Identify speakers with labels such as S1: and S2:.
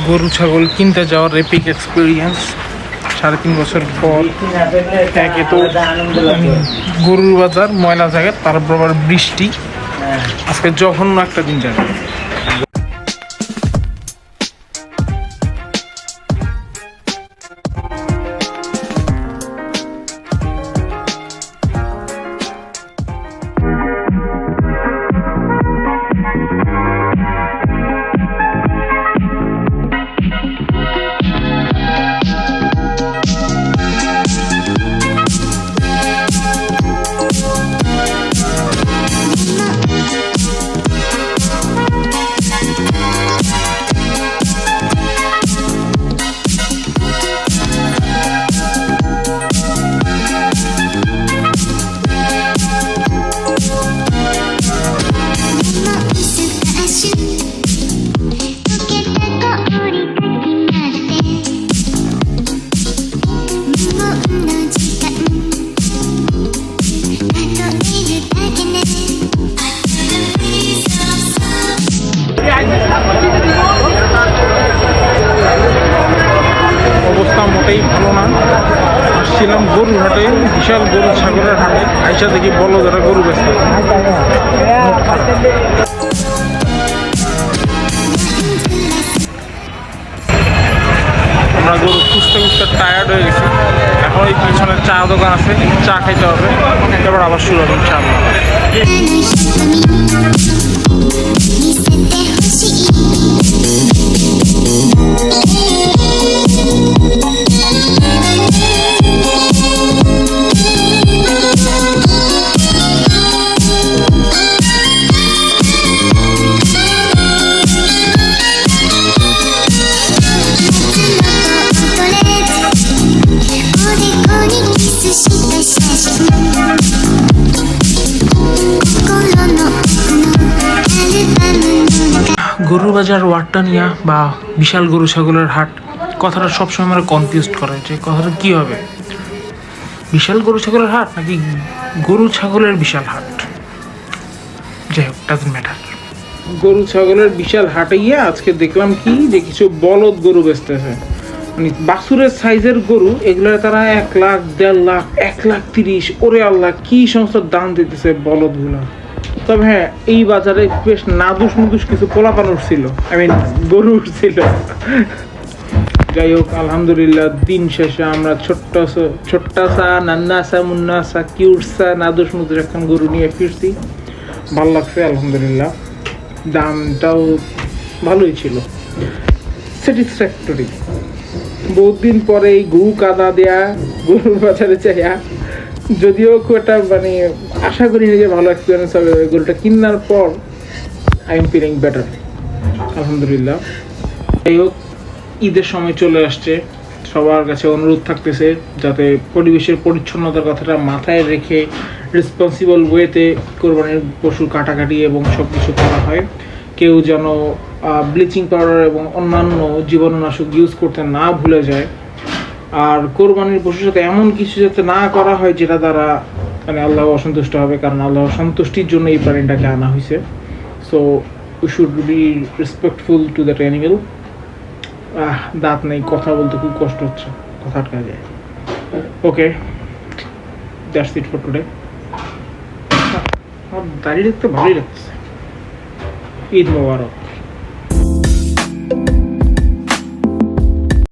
S1: গরু ছাগল কিনতে যাওয়ার এপিক এক্সপিরিয়েন্স 3.5 বছর পর। একে তো গরুর বাজার ময়লা জায়গা, তারপর আবার বৃষ্টি, আজকে জঘন্য একটা দিন যাবে। অবস্থা মোটেই ভালো না। আসছিলাম গরুর হাটে, বিশাল গরু ছাগলের হাটে, আইসা দেখি বলো যারা গরু ব্যস্ত। আমরা গরু খুঁজতে খুঁজতে টায়ার্ড হয়ে গেছি। এখন ওই পিছনে চা দোকান আছে, চা খাইতে হবে, এবার আবার শুরু হবে ইনশাআল্লাহ। গরু বাজার ওয়ার্ডটা নিয়ে বা বিশাল গরু ছাগলের হাট কথাটা সবসময় আমরা কনফিউজ করে যে কথাটা কী হবে, বিশাল গরু ছাগলের হাট নাকি গরু ছাগলের বিশাল হাট। যাই হোক, ডাজন্ট ম্যাটার। গরু ছাগলের বিশাল হাটে গিয়ে আজকে দেখলাম কি যে কিছু বলদ গরু বেচতেছে, মানে বাছুরের সাইজের গরু, এগুলো তারা 1 লাখ, 1.5 লাখ, 1,30,000, ওরে আল্লাহ কি সমস্ত দাম দিতেছে বলদগুলো। তবে হ্যাঁ, এই বাজারে বেশ নাদুস নুদুস কিছু পোলাপান উঠছিল, গরু উঠছিল। যাই হোক, আলহামদুলিল্লাহ দিন শেষে আমরা ছোট্টাসা নান্নাসা মুন্নাসা কিউটসা নাদুস নুদুস একখান গরু নিয়ে ফিরছি। ভাল লাগছে আলহামদুলিল্লাহ, দামটাও ভালোই ছিল, স্যাটিসফ্যাক্টরি। বহুত দিন পরে এই গু কাদা দেয়া গরুর বাজারে চাইয়া, যদিও খুব একটা আশা করি যে ভালো এক্সপিরিয়েন্স হবে, গরুটা কিনার পর আই এম ফিলিং বেটার আলহামদুলিল্লাহ। যাই হোক, ঈদের সময় চলে আসছে, সবার কাছে অনুরোধ থাকতেছে যাতে পরিবেশের পরিচ্ছন্নতার কথাটা মাথায় রেখে রেসপন্সিবল ওয়েতে কোরবানির পশুর কাটাকাটি এবং সব কিছু করা হয়। কেউ যেন ব্লিচিং পাউডার এবং অন্যান্য জীবাণুনাশক ইউজ করতে না ভুলে যায়। আর কোরবানির পশুর সাথে এমন কিছু যাতে না করা হয় যেটা দ্বারা আল্লাহ অসন্তুষ্ট হবে, কারণ আল্লাহ সন্তুষ্টির জন্য এই প্রাণীটাকে আনা হয়েছে। So we should be respectful to that animal. দাঁত নেই, কথা বলতে খুব কষ্ট হচ্ছে, কথা আটকা যায়। ওকে, দ্যাটস ইট ফর টুডে। আমার দাঁড়িয়ে দেখতে ভালোই লাগছে। ঈদ মোবারক।